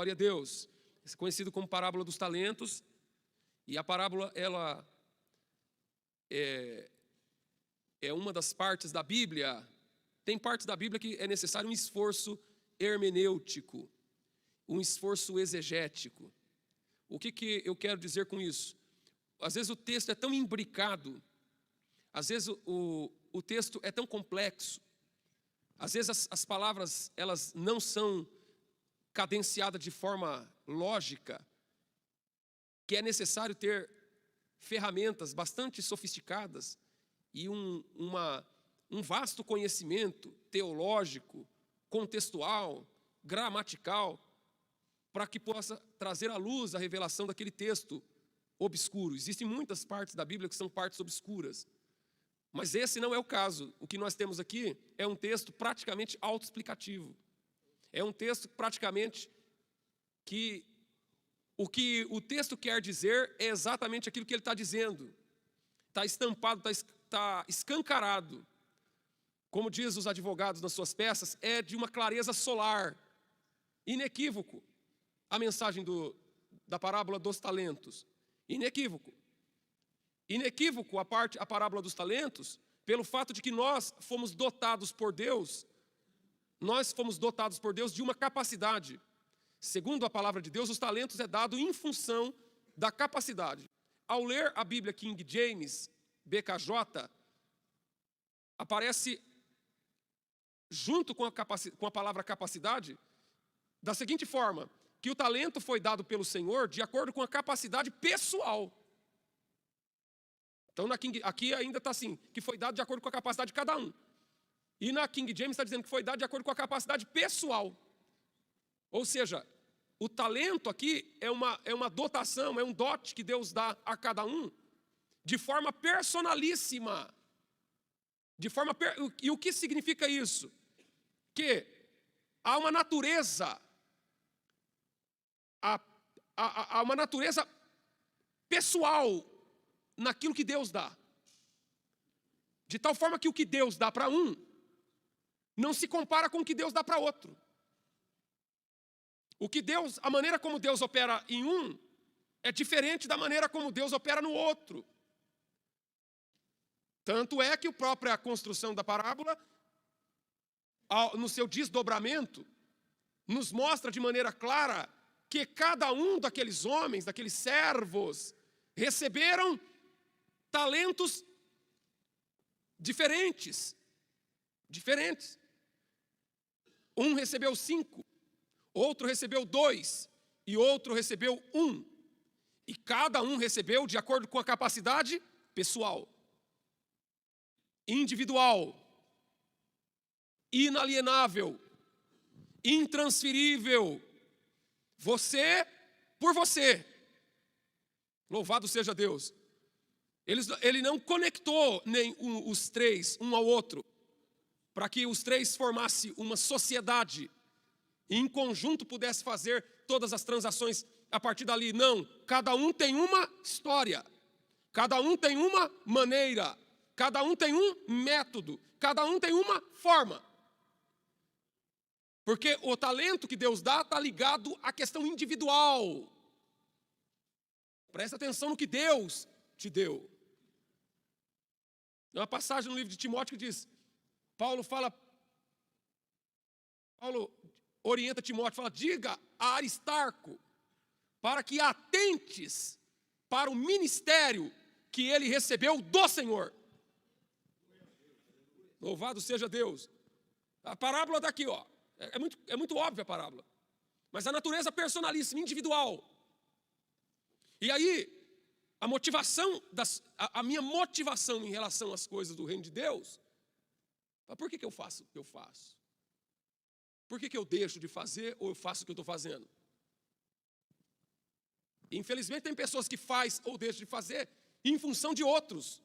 Glória a Deus. É conhecido como parábola dos talentos. E a parábola, ela é uma das partes da Bíblia. Tem partes da Bíblia que é necessário um esforço hermenêutico, um esforço exegético. O que eu quero dizer com isso? Às vezes o texto é tão imbricado, às vezes o texto é tão complexo, às vezes as palavras elas não são cadenciadas de forma lógica, que é necessário ter ferramentas bastante sofisticadas e um vasto conhecimento teológico, contextual, gramatical, para que possa trazer à luz a revelação daquele texto obscuro. Existem muitas partes da Bíblia que são partes obscuras, mas esse não é o caso. O que nós temos aqui é um texto praticamente autoexplicativo. É um texto praticamente que o texto quer dizer é exatamente aquilo que ele está dizendo. Está estampado, está escancarado. Como diz os advogados nas suas peças, é de uma clareza solar, inequívoco. A mensagem da parábola dos talentos. Inequívoco. Inequívoco a parábola dos talentos, pelo fato de que nós fomos dotados por Deus de uma capacidade. Segundo a palavra de Deus, os talentos é dado em função da capacidade. Ao ler a Bíblia King James, BKJ, aparece junto com a palavra capacidade, da seguinte forma, que o talento foi dado pelo Senhor de acordo com a capacidade pessoal. Então aqui ainda está assim, que foi dado de acordo com a capacidade de cada um. E na King James está dizendo que foi dado de acordo com a capacidade pessoal. Ou seja, o talento aqui é uma dotação, é um dote que Deus dá a cada um, de forma personalíssima. E o que significa isso? Que há uma natureza, há uma natureza pessoal naquilo que Deus dá. De tal forma que o que Deus dá para um, não se compara com o que Deus dá para outro. A maneira como Deus opera em um, é diferente da maneira como Deus opera no outro. Tanto é que a própria construção da parábola, no seu desdobramento, nos mostra de maneira clara que cada um daqueles homens, daqueles servos, receberam talentos diferentes. Um recebeu 5, outro recebeu 2 e outro recebeu 1. E cada um recebeu de acordo com a capacidade pessoal, individual, inalienável, intransferível. Você por você. Louvado seja Deus. Ele não conectou nem os três um ao outro, para que os três formassem uma sociedade e em conjunto pudesse fazer todas as transações a partir dali. Não, cada um tem uma história, cada um tem uma maneira, cada um tem um método, cada um tem uma forma. Porque o talento que Deus dá está ligado à questão individual. Presta atenção no que Deus te deu. Tem uma passagem no livro de Timóteo que diz, Paulo orienta Timóteo, fala, diga a Aristarco, para que atentes para o ministério que ele recebeu do Senhor. Louvado seja Deus. A parábola daqui, ó, é muito óbvia a parábola, mas a natureza personalíssima, individual. E aí, a minha motivação em relação às coisas do reino de Deus, por que eu faço o que eu faço? Por que eu deixo de fazer ou eu faço o que eu estou fazendo? Infelizmente tem pessoas que fazem ou deixam de fazer em função de outros,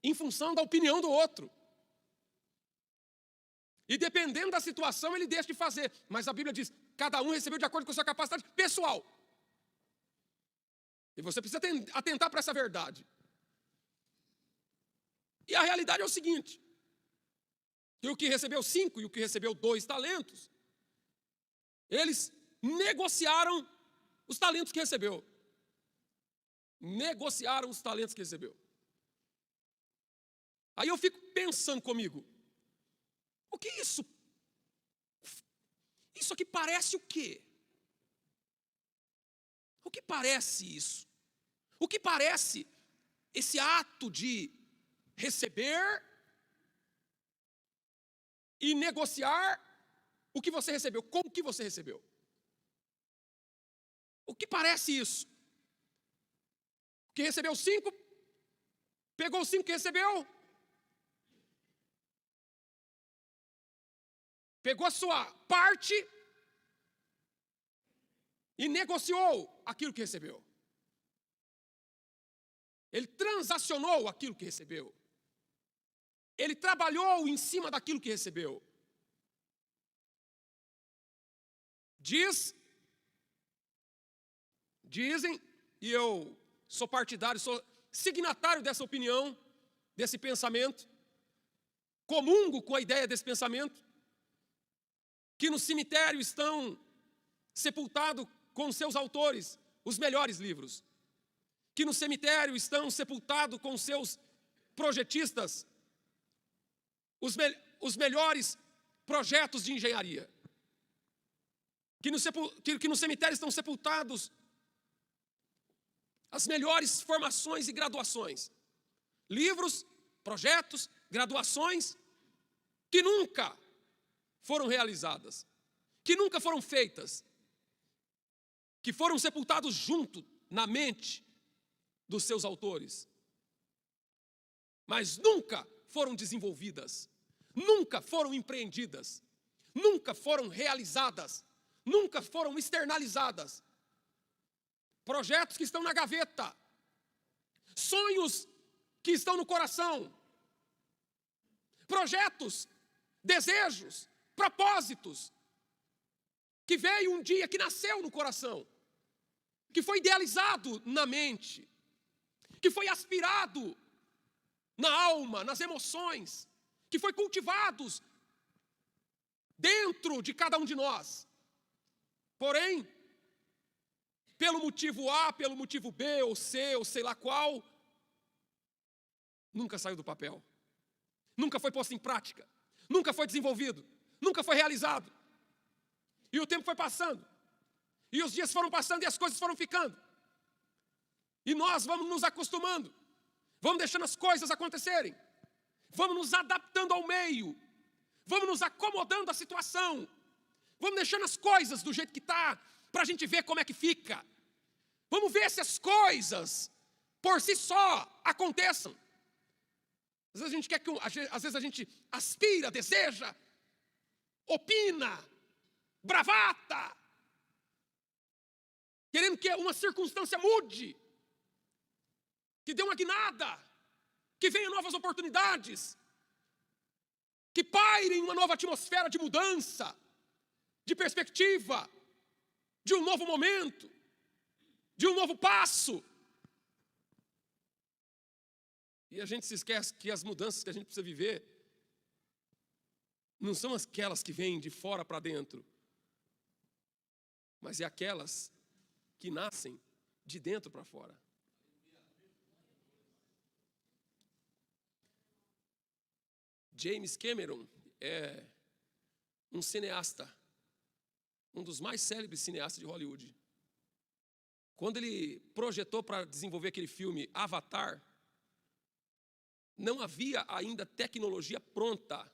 em função da opinião do outro. E dependendo da situação ele deixa de fazer, mas a Bíblia diz, cada um recebeu de acordo com a sua capacidade pessoal. E você precisa atentar para essa verdade. E a realidade é o seguinte, que o que recebeu 5 e o que recebeu 2 talentos, eles negociaram os talentos que recebeu. Negociaram os talentos que recebeu. Aí eu fico pensando comigo, o que é isso? Isso aqui parece o quê? O que parece isso? O que parece esse ato de receber e negociar o que você recebeu, com o que você recebeu? O que parece isso? Que recebeu 5, pegou os 5 que recebeu, pegou a sua parte e negociou aquilo que recebeu. Ele transacionou aquilo que recebeu. Ele trabalhou em cima daquilo que recebeu. Dizem, e eu sou partidário, sou signatário dessa opinião, desse pensamento, comungo com a ideia desse pensamento, que no cemitério estão sepultados com seus autores os melhores livros, que no cemitério estão sepultados com seus projetistas os melhores projetos de engenharia, que no cemitério estão sepultados as melhores formações e graduações, livros, projetos, graduações que nunca foram realizadas, que nunca foram feitas, que foram sepultados junto na mente dos seus autores, mas nunca foram desenvolvidas, nunca foram empreendidas, nunca foram realizadas, nunca foram externalizadas. Projetos que estão na gaveta, sonhos que estão no coração, projetos, desejos, propósitos, que veio um dia, que nasceu no coração, que foi idealizado na mente, que foi aspirado na alma, nas emoções, que foi cultivados dentro de cada um de nós. Porém, pelo motivo A, pelo motivo B, ou C, ou sei lá qual, nunca saiu do papel, nunca foi posto em prática, nunca foi desenvolvido, nunca foi realizado. E o tempo foi passando, e os dias foram passando, e as coisas foram ficando. E nós vamos nos acostumando, vamos deixando as coisas acontecerem, vamos nos adaptando ao meio, vamos nos acomodando à situação, vamos deixando as coisas do jeito que está, para a gente ver como é que fica. Vamos ver se as coisas, por si só, aconteçam. Às vezes a gente quer que, às vezes a gente aspira, deseja, opina, bravata, querendo que uma circunstância mude, que dê uma guinada, que venham novas oportunidades, que pairem uma nova atmosfera de mudança, de perspectiva, de um novo momento, de um novo passo. E a gente se esquece que as mudanças que a gente precisa viver não são aquelas que vêm de fora para dentro, mas é aquelas que nascem de dentro para fora. James Cameron é um cineasta, um dos mais célebres cineastas de Hollywood. Quando ele projetou para desenvolver aquele filme Avatar, não havia ainda tecnologia pronta,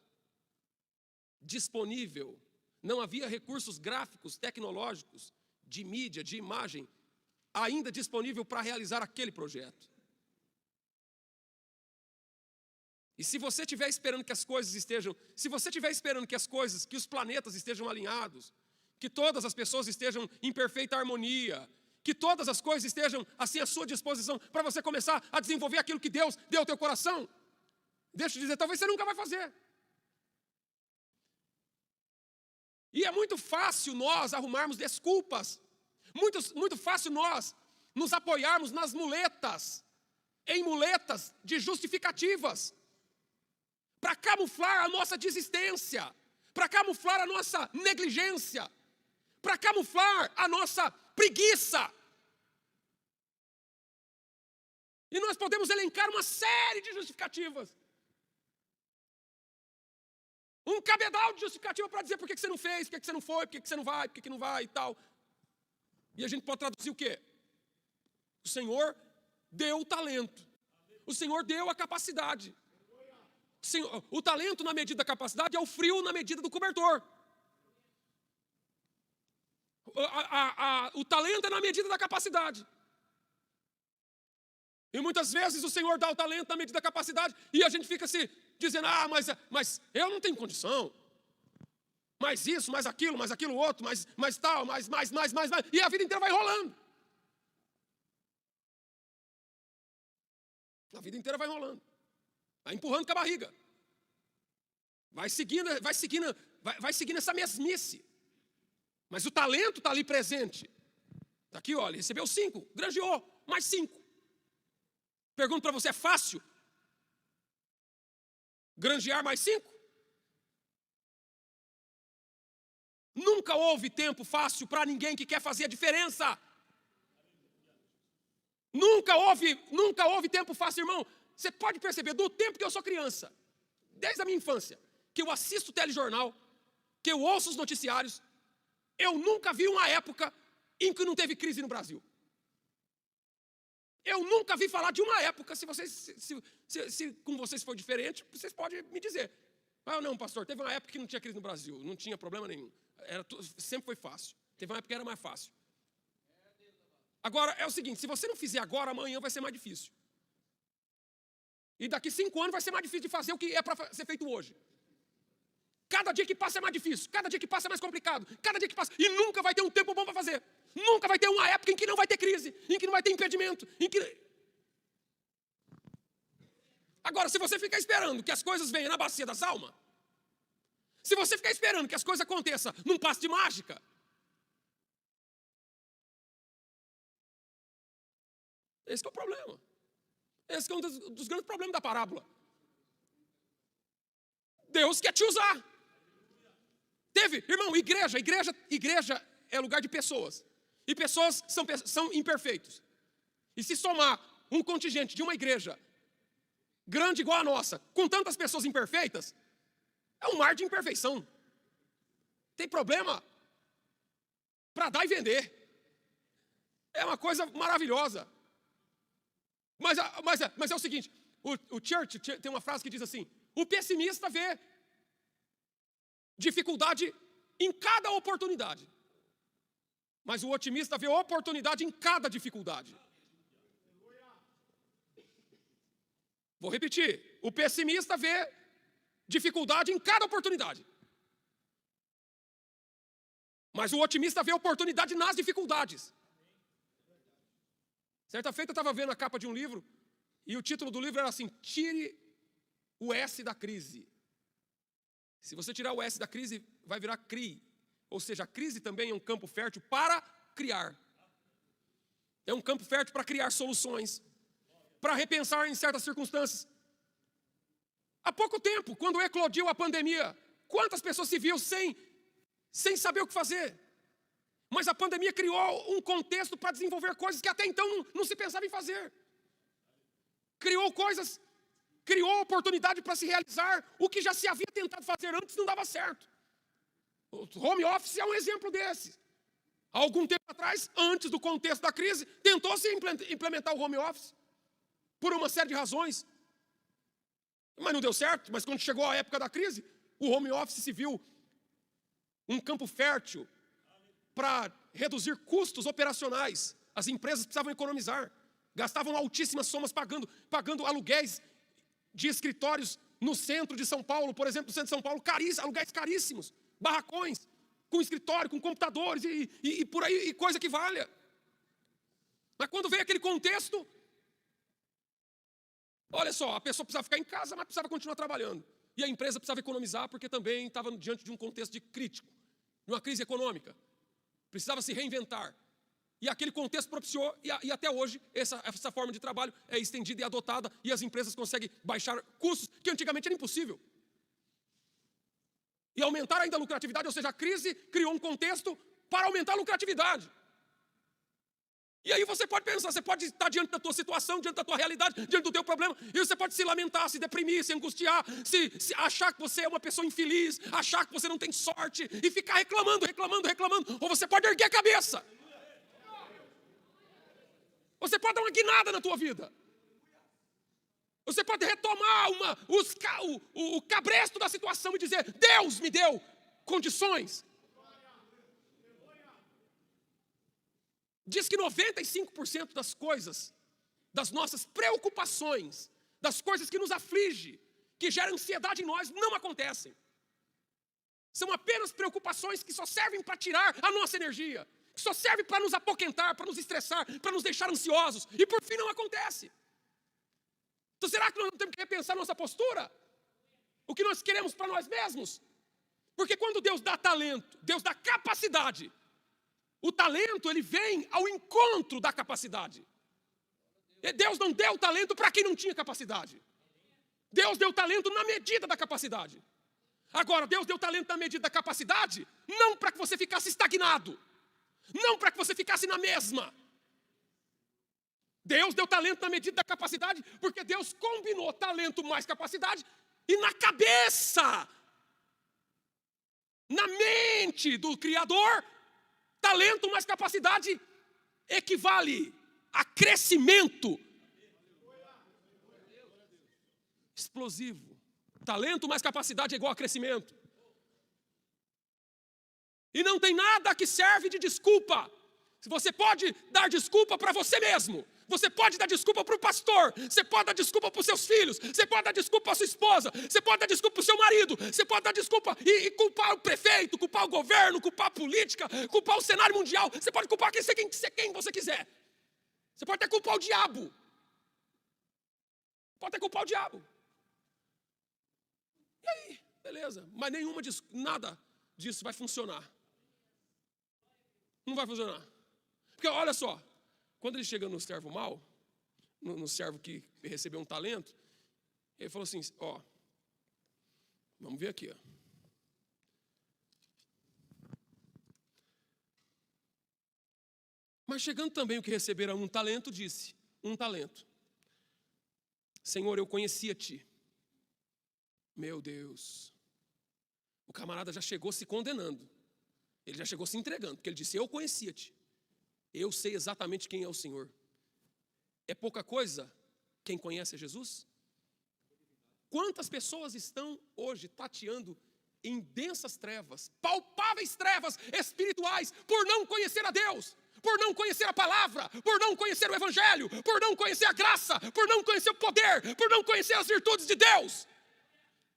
disponível, não havia recursos gráficos, tecnológicos, de mídia, de imagem, ainda disponível para realizar aquele projeto. E se você estiver esperando que as coisas estejam, se você estiver esperando que as coisas, que os planetas estejam alinhados, que todas as pessoas estejam em perfeita harmonia, que todas as coisas estejam assim à sua disposição para você começar a desenvolver aquilo que Deus deu ao teu coração, deixa eu dizer, talvez você nunca vai fazer. E é muito fácil nós arrumarmos desculpas, muito fácil nós nos apoiarmos nas muletas, em muletas de justificativas, para camuflar a nossa desistência, para camuflar a nossa negligência, para camuflar a nossa preguiça. E nós podemos elencar uma série de justificativas. Um cabedal de justificativa para dizer por que você não fez, por que você não foi, por que você não vai, por que não vai e tal. E a gente pode traduzir o quê? O Senhor deu o talento. O Senhor deu a capacidade. O talento na medida da capacidade é o frio na medida do cobertor. O talento é na medida da capacidade. E muitas vezes o Senhor dá o talento na medida da capacidade e a gente fica se dizendo, mas eu não tenho condição. Mais isso, mais aquilo outro, mais tal, mais. E a vida inteira vai rolando. A vida inteira vai rolando. Vai empurrando com a barriga. Vai seguindo essa mesmice. Mas o talento está ali presente. Está aqui, olha, recebeu 5, granjeou, mais 5. Pergunto para você, é fácil granjear mais 5? Nunca houve tempo fácil para ninguém que quer fazer a diferença. Nunca houve tempo fácil, irmão. Você pode perceber, do tempo que eu sou criança, desde a minha infância, que eu assisto o telejornal, que eu ouço os noticiários, eu nunca vi uma época em que não teve crise no Brasil. Eu nunca vi falar de uma época, se com vocês for diferente, vocês podem me dizer. Não, pastor, teve uma época que não tinha crise no Brasil, não tinha problema nenhum. Sempre foi fácil. Teve uma época que era mais fácil. Agora, é o seguinte, se você não fizer agora, amanhã vai ser mais difícil. E daqui 5 anos vai ser mais difícil de fazer o que é para ser feito hoje. Cada dia que passa é mais difícil, cada dia que passa é mais complicado, cada dia que passa, e nunca vai ter um tempo bom para fazer. Nunca vai ter uma época em que não vai ter crise, em que não vai ter impedimento, Agora, se você ficar esperando que as coisas venham na bacia das almas, se você ficar esperando que as coisas aconteçam num passe de mágica, esse que é o problema. Esse que é um dos grandes problemas da parábola. Deus quer te usar. Irmão, igreja é lugar de pessoas. E pessoas são imperfeitos. E se somar um contingente de uma igreja grande igual a nossa, com tantas pessoas imperfeitas, é um mar de imperfeição. Tem problema para dar e vender. É uma coisa maravilhosa. Mas é o seguinte, o Church tem uma frase que diz assim, o pessimista vê dificuldade em cada oportunidade, mas o otimista vê oportunidade em cada dificuldade. Vou repetir, o pessimista vê dificuldade em cada oportunidade, mas o otimista vê oportunidade nas dificuldades. Certa feita eu estava vendo a capa de um livro, e o título do livro era assim, tire o S da crise. Se você tirar o S da crise, vai virar CRI. Ou seja, a crise também é um campo fértil para criar. É um campo fértil para criar soluções, para repensar em certas circunstâncias. Há pouco tempo, quando eclodiu a pandemia, quantas pessoas se viam sem saber o que fazer? Mas a pandemia criou um contexto para desenvolver coisas que até então não se pensava em fazer. Criou oportunidade para se realizar o que já se havia tentado fazer antes e não dava certo. O home office é um exemplo desse. Há algum tempo atrás, antes do contexto da crise, tentou-se implementar o home office por uma série de razões. Mas não deu certo. Mas quando chegou a época da crise, o home office se viu um campo fértil para reduzir custos operacionais. As empresas precisavam economizar. Gastavam altíssimas somas pagando aluguéis de escritórios no centro de São Paulo, por exemplo, no centro de São Paulo, aluguéis caríssimos, barracões, com escritório, com computadores e por aí, e coisa que valha. Mas quando veio aquele contexto, olha só, a pessoa precisava ficar em casa, mas precisava continuar trabalhando. E a empresa precisava economizar, porque também estava diante de um contexto de crítico, de uma crise econômica. Precisava se reinventar. E aquele contexto propiciou, e até hoje, essa forma de trabalho é estendida e adotada, e as empresas conseguem baixar custos, que antigamente era impossível. E aumentar ainda a lucratividade, ou seja, a crise criou um contexto para aumentar a lucratividade. E aí você pode pensar, você pode estar diante da tua situação, diante da tua realidade, diante do teu problema, e você pode se lamentar, se deprimir, se angustiar, se achar que você é uma pessoa infeliz, achar que você não tem sorte, e ficar reclamando. Ou você pode erguer a cabeça. Você pode dar uma guinada na tua vida. Você pode retomar o cabresto da situação e dizer, Deus me deu condições. Diz que 95% das coisas, das nossas preocupações, das coisas que nos afligem, que geram ansiedade em nós, não acontecem. São apenas preocupações que só servem para tirar a nossa energia, que só servem para nos apoquentar, para nos estressar, para nos deixar ansiosos, e por fim não acontece. Então será que nós não temos que repensar nossa postura? O que nós queremos para nós mesmos? Porque quando Deus dá talento, Deus dá capacidade, o talento, ele vem ao encontro da capacidade. E Deus não deu talento para quem não tinha capacidade. Deus deu talento na medida da capacidade. Agora, Deus deu talento na medida da capacidade, não para que você ficasse estagnado, não para que você ficasse na mesma. Deus deu talento na medida da capacidade, porque Deus combinou talento mais capacidade, e na cabeça, na mente do Criador, talento mais capacidade equivale a crescimento explosivo. Talento mais capacidade é igual a crescimento. E não tem nada que serve de desculpa. Você pode dar desculpa para você mesmo. Você pode dar desculpa para o pastor. Você pode dar desculpa para os seus filhos. Você pode dar desculpa para a sua esposa. Você pode dar desculpa para o seu marido. Você pode dar desculpa e culpar o prefeito, culpar o governo, culpar a política, culpar o cenário mundial. Você pode culpar quem você quiser. Você pode até culpar o diabo. Pode até culpar o diabo. E aí, beleza. Mas nada disso vai funcionar. Não vai funcionar. Porque olha só, quando ele chega no servo mau, no servo que recebeu um talento, ele falou assim, ó, vamos ver aqui, ó. Mas chegando também o que recebera um talento, disse, um talento. Senhor, eu conhecia-te. Meu Deus. O camarada já chegou se condenando. Ele já chegou se entregando, porque ele disse, eu conhecia-te. Eu sei exatamente quem é o Senhor. É pouca coisa quem conhece a Jesus? Quantas pessoas estão hoje tateando em densas trevas, palpáveis trevas espirituais, por não conhecer a Deus, por não conhecer a palavra, por não conhecer o Evangelho, por não conhecer a graça, por não conhecer o poder, por não conhecer as virtudes de Deus.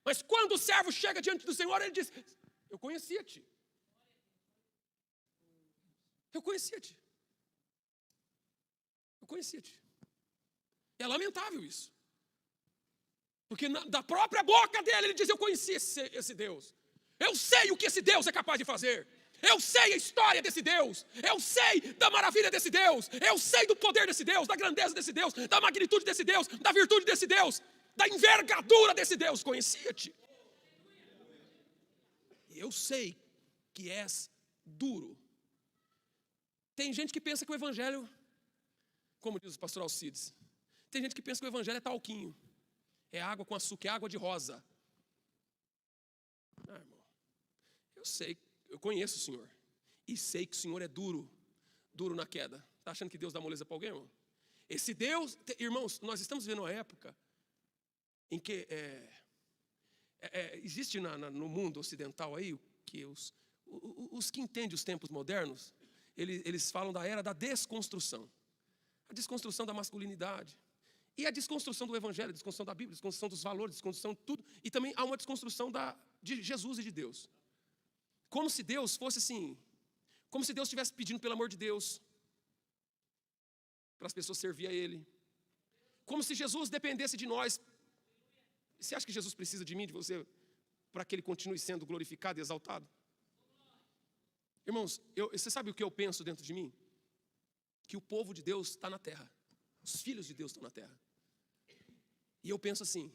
Mas quando o servo chega diante do Senhor, ele diz, eu conhecia-te. Eu conhecia-te. Eu conhecia-te. É lamentável isso. Porque da própria boca dele, ele diz, eu conheci esse Deus. Eu sei o que esse Deus é capaz de fazer. Eu sei a história desse Deus. Eu sei da maravilha desse Deus. Eu sei do poder desse Deus, da grandeza desse Deus, da magnitude desse Deus, da virtude desse Deus, da envergadura desse Deus. Conhecia-te. Eu sei que és duro. Tem gente que pensa que o Evangelho, como diz o pastor Alcides, tem gente que pensa que o Evangelho é talquinho. É água com açúcar, é água de rosa. Ah, irmão, eu sei, eu conheço o Senhor. E sei que o Senhor é duro na queda. Está achando que Deus dá moleza para alguém, irmão? Esse Deus, irmãos, nós estamos vivendo uma época em que existe no mundo ocidental aí, que os que entendem os tempos modernos, eles falam da era da desconstrução. A desconstrução da masculinidade. E a desconstrução do Evangelho, a desconstrução da Bíblia, a desconstrução dos valores, a desconstrução de tudo. E também há uma desconstrução de Jesus e de Deus. Como se Deus fosse assim, como se Deus estivesse pedindo pelo amor de Deus, para as pessoas servir a Ele. Como se Jesus dependesse de nós. Você acha que Jesus precisa de mim, de você, para que Ele continue sendo glorificado e exaltado? Irmãos, você sabe o que eu penso dentro de mim? Que o povo de Deus está na terra. Os filhos de Deus estão na terra. E eu penso assim,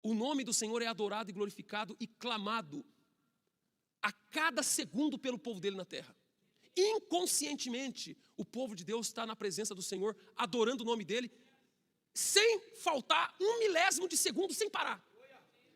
o nome do Senhor é adorado e glorificado e clamado a cada segundo pelo povo dele na terra. Inconscientemente, o povo de Deus está na presença do Senhor, adorando o nome dele, sem faltar 1 milésimo de segundo, sem parar.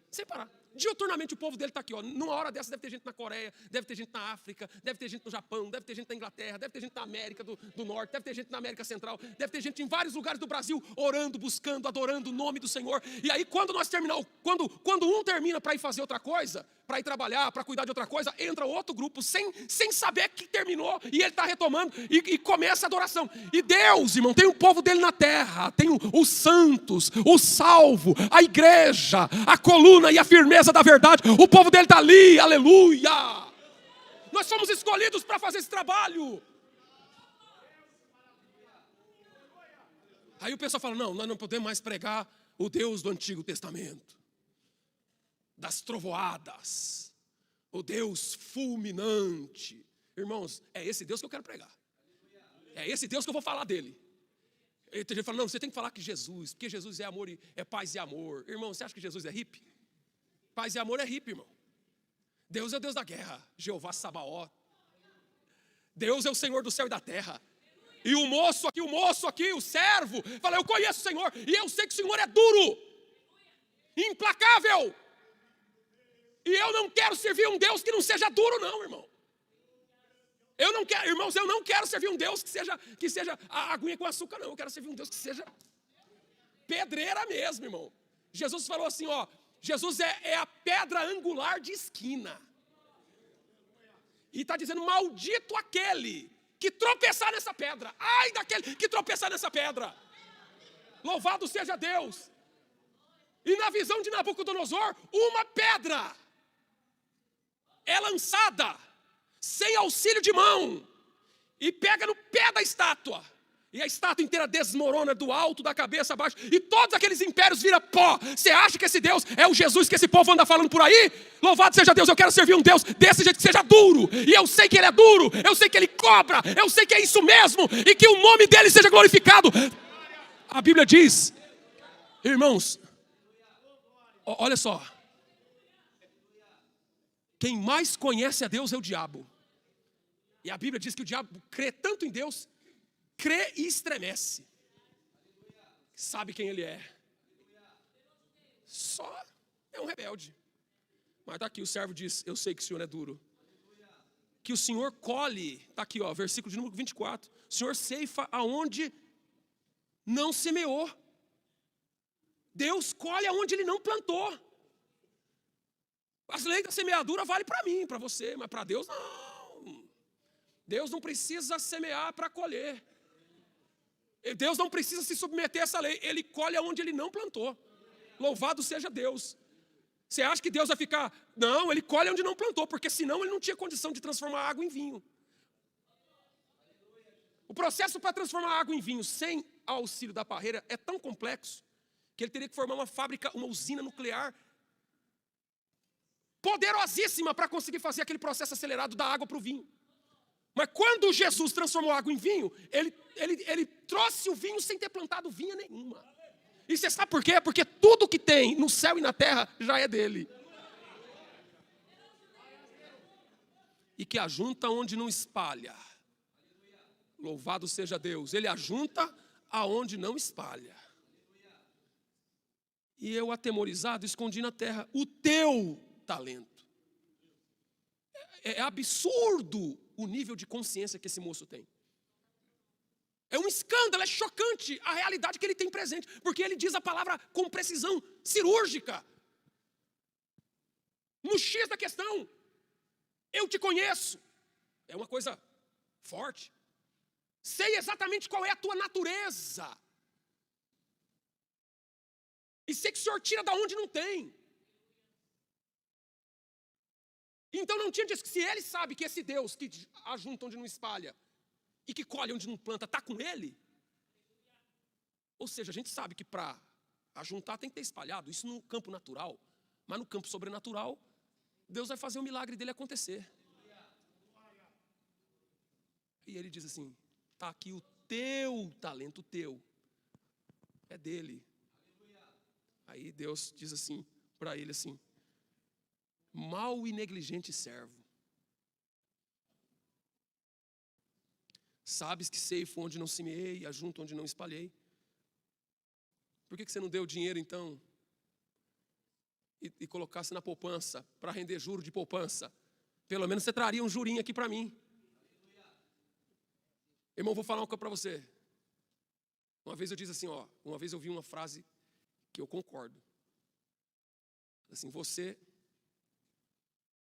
Sem parar. Diuturnamente o povo dele está aqui, ó. Numa hora dessa deve ter gente na Coreia, deve ter gente na África, deve ter gente no Japão, deve ter gente na Inglaterra, deve ter gente na América do Norte, deve ter gente na América Central, deve ter gente em vários lugares do Brasil, orando, buscando, adorando o nome do Senhor. E aí quando nós terminamos, quando um termina para ir fazer outra coisa, para ir trabalhar, para cuidar de outra coisa, entra outro grupo sem saber que terminou, e ele está retomando, e começa a adoração. E Deus, irmão, tem o povo dele na terra, tem os santos, o salvo, a igreja, a coluna e a firmeza da verdade. O povo dele está ali, aleluia. Nós somos escolhidos para fazer esse trabalho. Aí o pessoal fala, não, nós não podemos mais pregar o Deus do Antigo Testamento, das trovoadas, o Deus fulminante. Irmãos, é esse Deus que eu quero pregar. É esse Deus que eu vou falar dele. E tem gente que fala, não, você tem que falar que Jesus, porque Jesus é amor, é paz e amor. Irmão, você acha que Jesus é hippie? Paz e amor é hippie, irmão. Deus é o Deus da guerra, Jeová Sabaoth. Deus é o Senhor do céu e da terra. E o moço aqui, o servo, fala, eu conheço o Senhor, e eu sei que o Senhor é duro, implacável. E eu não quero servir um Deus que não seja duro, não, irmão. Eu não quero, irmãos, eu não quero servir um Deus que seja a aguinha com açúcar, não. Eu quero servir um Deus que seja pedreira mesmo, irmão. Jesus falou assim, ó, Jesus é a pedra angular de esquina. E está dizendo, maldito aquele que tropeçar nessa pedra. Ai daquele que tropeçar nessa pedra. Louvado seja Deus. E na visão de Nabucodonosor, uma pedra é lançada sem auxílio de mão e pega no pé da estátua. E a estátua inteira desmorona do alto da cabeça abaixo. E todos aqueles impérios viram pó. Você acha que esse Deus é o Jesus que esse povo anda falando por aí? Louvado seja Deus, eu quero servir um Deus desse jeito que seja duro. E eu sei que ele é duro, eu sei que ele cobra, eu sei que é isso mesmo. E que o nome dele seja glorificado. A Bíblia diz, irmãos, olha só. Quem mais conhece a Deus é o diabo. E a Bíblia diz que o diabo crê tanto em Deus, crê e estremece. Sabe quem ele é. Só é um rebelde. Mas está aqui, o servo diz, eu sei que o Senhor é duro. Que o Senhor colhe, está aqui, ó, versículo de número 24. O Senhor ceifa aonde não semeou. Deus colhe aonde ele não plantou. As leis da semeadura valem para mim, para você, mas para Deus não. Deus não precisa semear para colher. Deus não precisa se submeter a essa lei. Ele colhe aonde ele não plantou. Louvado seja Deus. Você acha que Deus vai ficar... Não, ele colhe onde não plantou, porque senão ele não tinha condição de transformar a água em vinho. O processo para transformar a água em vinho sem auxílio da parreira é tão complexo que ele teria que formar uma fábrica, uma usina nuclear poderosíssima para conseguir fazer aquele processo acelerado da água para o vinho. Mas quando Jesus transformou a água em vinho, ele trouxe o vinho sem ter plantado vinha nenhuma. E você sabe por quê? Porque tudo que tem no céu e na terra já é dele. E que ajunta onde não espalha. Louvado seja Deus. Ele ajunta aonde não espalha. E eu, atemorizado, escondi na terra o teu talento. É absurdo o nível de consciência que esse moço tem. É um escândalo, é chocante a realidade que ele tem presente, porque ele diz a palavra com precisão cirúrgica. No X da questão, eu te conheço. É uma coisa forte. Sei exatamente qual é a tua natureza. E sei que o Senhor tira da onde não tem. Então não tinha disso, que se ele sabe que esse Deus que ajunta onde não espalha e que colhe onde não planta, está com ele. Ou seja, a gente sabe que para ajuntar tem que ter espalhado, isso no campo natural. Mas no campo sobrenatural, Deus vai fazer o milagre dele acontecer. E ele diz assim, está aqui o teu talento, o teu, é dele. Aí Deus diz assim para ele assim, mau e negligente servo. Sabes que ceifo onde não semeei, e ajunto onde não espalhei. Por que você não deu dinheiro então e colocasse na poupança para render juro de poupança? Pelo menos você traria um jurinho aqui para mim. Irmão, vou falar uma coisa para você. Uma vez eu disse assim, uma vez eu vi uma frase que eu concordo. Assim, você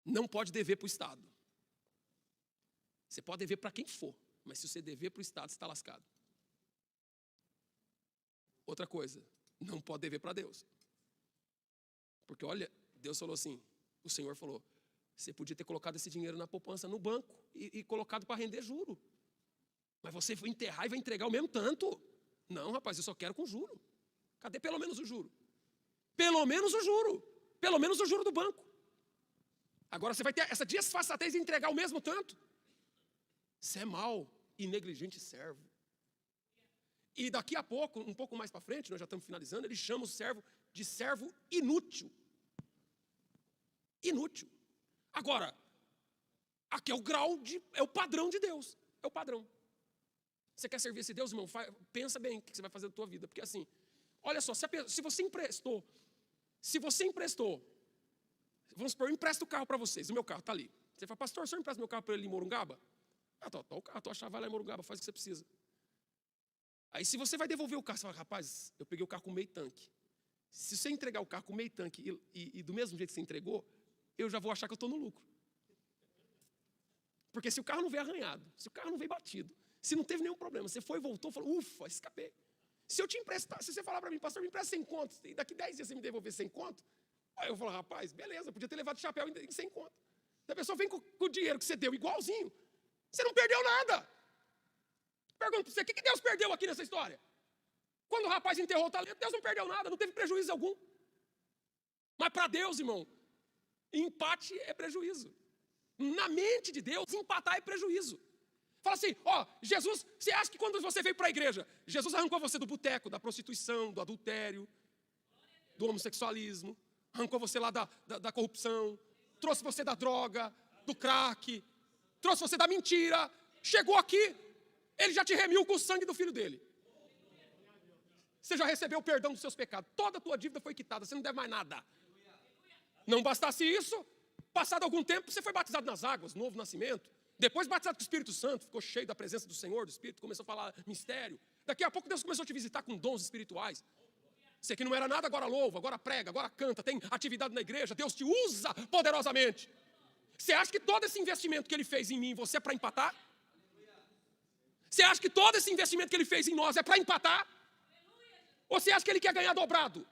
não pode dever para o Estado. Você pode dever para quem for, mas se você dever para o Estado, você está lascado. Outra coisa, não pode dever para Deus. Porque olha, Deus falou assim, o Senhor falou, você podia ter colocado esse dinheiro na poupança no banco e colocado para render juro. Mas você vai enterrar e vai entregar o mesmo tanto. Não, rapaz, eu só quero com juro. Cadê pelo menos o juro? Pelo menos o juro. Pelo menos o juro do banco. Agora você vai ter essa desfaçatez de entregar o mesmo tanto. Você é mau e negligente servo. E daqui a pouco, um pouco mais para frente, nós já estamos finalizando, ele chama o servo de servo inútil. Inútil. Agora, aqui é o grau é o padrão de Deus. É o padrão. Você quer servir esse Deus, irmão? Pensa bem o que você vai fazer da tua vida. Porque assim, olha só, se você emprestou, vamos supor, eu empresto o carro para vocês, o meu carro está ali. Você fala, pastor, o senhor empresta meu carro para ele em Morungaba? Ah, tá o carro, tua chave, vai lá em Morungaba, faz o que você precisa. Aí se você vai devolver o carro, você fala, rapaz, eu peguei o carro com meio tanque. Se você entregar o carro com meio tanque e do mesmo jeito que você entregou, eu já vou achar que eu estou no lucro. Porque se o carro não veio arranhado, se o carro não veio batido, se não teve nenhum problema, você foi e voltou, falou, ufa, escapei. Se eu te emprestar, se você falar para mim, pastor, me empresta 100 conto, e daqui 10 dias você me devolver 100 conto, aí eu falo, rapaz, beleza, podia ter levado o chapéu em 100 conto. Se a pessoa vem com o dinheiro que você deu igualzinho, você não perdeu nada. Pergunto para você, o que Deus perdeu aqui nessa história? Quando o rapaz enterrou o talento, Deus não perdeu nada, não teve prejuízo algum. Mas para Deus, irmão, empate é prejuízo. Na mente de Deus, empatar é prejuízo. Fala assim, Jesus, você acha que quando você veio para a igreja, Jesus arrancou você do boteco, da prostituição, do adultério, do homossexualismo, arrancou você lá da corrupção, trouxe você da droga, do crack, trouxe você da mentira, chegou aqui, ele já te remiu com o sangue do filho dele. Você já recebeu o perdão dos seus pecados, toda a tua dívida foi quitada, você não deve mais nada. Não bastasse isso, passado algum tempo, você foi batizado nas águas, novo nascimento. Depois batizado com o Espírito Santo, ficou cheio da presença do Senhor, do Espírito, começou a falar mistério. Daqui a pouco Deus começou a te visitar com dons espirituais. Você que não era nada, agora louva, agora prega, agora canta, tem atividade na igreja, Deus te usa poderosamente. Você acha que todo esse investimento que Ele fez em mim e você é para empatar? Você acha que todo esse investimento que Ele fez em nós é para empatar? Ou você acha que Ele quer ganhar dobrado?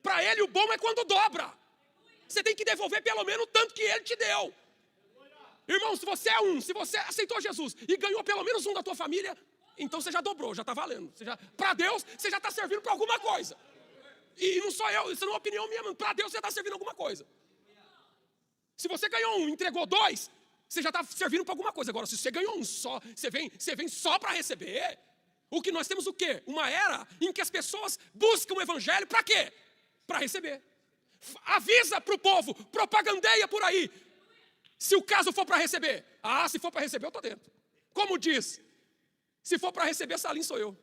Para Ele o bom é quando dobra. Você tem que devolver pelo menos o tanto que Ele te deu. Irmão, se você aceitou Jesus e ganhou pelo menos um da tua família, então você já dobrou, já está valendo. Para Deus, você já está servindo para alguma coisa. E não sou eu, isso não é uma opinião minha, para Deus você está servindo alguma coisa. Se você ganhou um e entregou 2, você já está servindo para alguma coisa. Agora, se você ganhou um só, você vem só para receber. O que nós temos o quê? Uma era em que as pessoas buscam o evangelho para quê? Para receber. Avisa para o povo, propagandeia por aí. Se o caso for para receber, se for para receber, eu estou dentro. Como diz, se for para receber, Salim sou eu.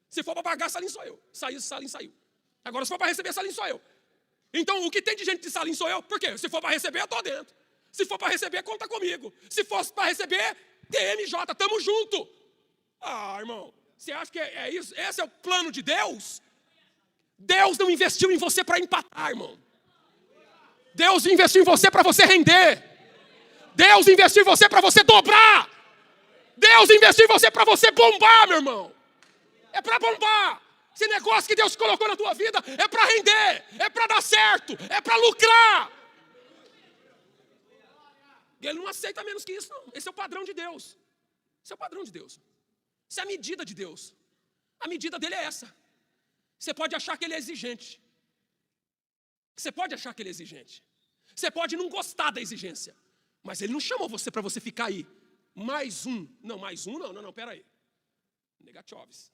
Se for para pagar, Salim sou eu. Salim saiu. Agora, se for para receber, Salim sou eu. Então, o que tem de gente de Salim sou eu? Por quê? Se for para receber, eu estou dentro. Se for para receber, conta comigo. Se fosse para receber, TMJ, tamo junto. Irmão, você acha que é isso? Esse é o plano de Deus? Deus não investiu em você para empatar, irmão. Deus investiu em você para você render. Deus investiu em você para você dobrar. Deus investiu em você para você bombar, meu irmão. É para bombar. Esse negócio que Deus colocou na tua vida é para render, é para dar certo, é para lucrar. E Ele não aceita menos que isso, não. Esse é o padrão de Deus. Esse é o padrão de Deus. Essa é a medida de Deus. A medida dele é essa. Você pode achar que Ele é exigente. Você pode achar que Ele é exigente. Você pode não gostar da exigência. Mas Ele não chamou você para você ficar aí. Mais um. Não, pera aí. Negativos.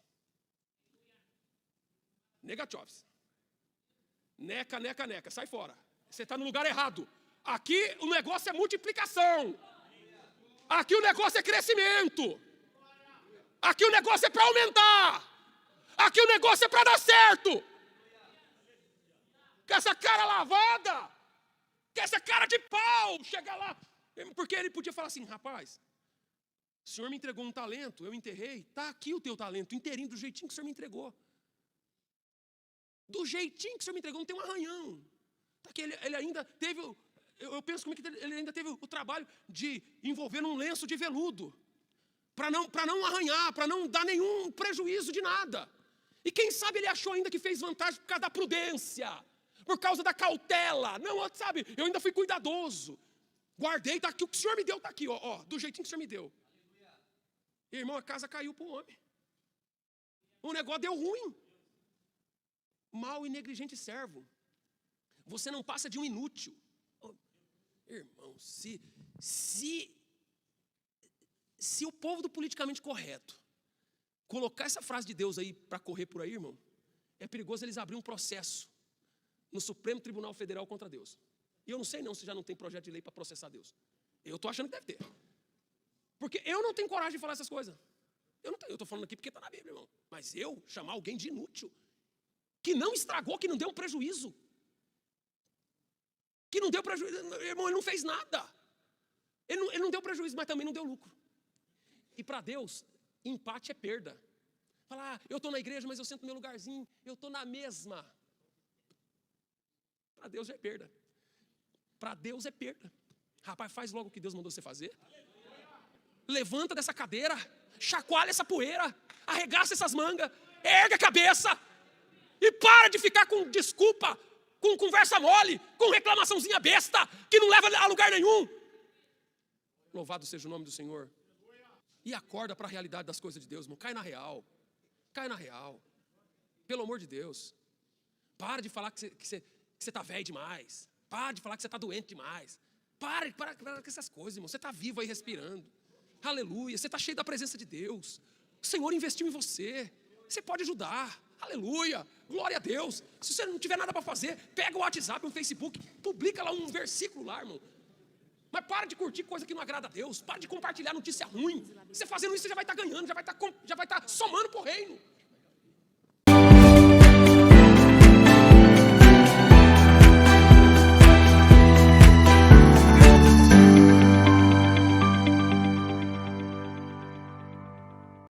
Neca. Sai fora. Você está no lugar errado. Aqui o negócio é multiplicação. Aqui o negócio é crescimento. Aqui o negócio é para aumentar. Aqui o negócio é para dar certo. Com essa cara lavada, com essa cara de pau, chegar lá. Porque ele podia falar assim, rapaz, o senhor me entregou um talento, eu enterrei, está aqui o teu talento, inteirinho, do jeitinho que o senhor me entregou. Do jeitinho que o senhor me entregou, não tem um arranhão. Tá aqui, ele ainda teve, eu penso como é que ele ainda teve o trabalho de envolver num lenço de veludo. Para não arranhar, para não dar nenhum prejuízo de nada. E quem sabe ele achou ainda que fez vantagem por causa da prudência, por causa da cautela. Não, sabe, eu ainda fui cuidadoso. Guardei, tá aqui, o que o senhor me deu está aqui, ó, do jeitinho que o senhor me deu. E, irmão, a casa caiu para o homem. O negócio deu ruim. Mau e negligente servo. Você não passa de um inútil. Oh, irmão, se o povo do politicamente correto colocar essa frase de Deus aí para correr por aí, irmão, é perigoso eles abrirem um processo no Supremo Tribunal Federal contra Deus. E eu não sei não se já não tem projeto de lei para processar Deus. Eu estou achando que deve ter. Porque eu não tenho coragem de falar essas coisas. Eu não tenho, eu estou falando aqui porque está na Bíblia, irmão. Mas eu chamar alguém de inútil, que não estragou, que não deu um prejuízo. Que não deu prejuízo, irmão, ele não fez nada. Ele não deu prejuízo, mas também não deu lucro. E para Deus, empate é perda. Falar, eu estou na igreja, mas eu sento no meu lugarzinho, eu estou na mesma. Para Deus é perda. Para Deus é perda. Rapaz, faz logo o que Deus mandou você fazer. Levanta dessa cadeira, chacoalha essa poeira, arregaça essas mangas, erga a cabeça e para de ficar com desculpa, com conversa mole, com reclamaçãozinha besta, que não leva a lugar nenhum. Louvado seja o nome do Senhor. E acorda para a realidade das coisas de Deus, irmão. Cai na real. Cai na real. Pelo amor de Deus. Para de falar que você está velho demais. Para de falar que você está doente demais. Para com essas coisas, irmão. Você está vivo aí respirando. Aleluia. Você está cheio da presença de Deus. O Senhor investiu em você. Você pode ajudar. Aleluia. Glória a Deus. Se você não tiver nada para fazer, pega o WhatsApp, o Facebook, publica lá um versículo lá, irmão. Mas para de curtir coisa que não agrada a Deus. Para de compartilhar notícia ruim. Você fazendo isso, você já vai estar ganhando, já vai estar somando para o reino.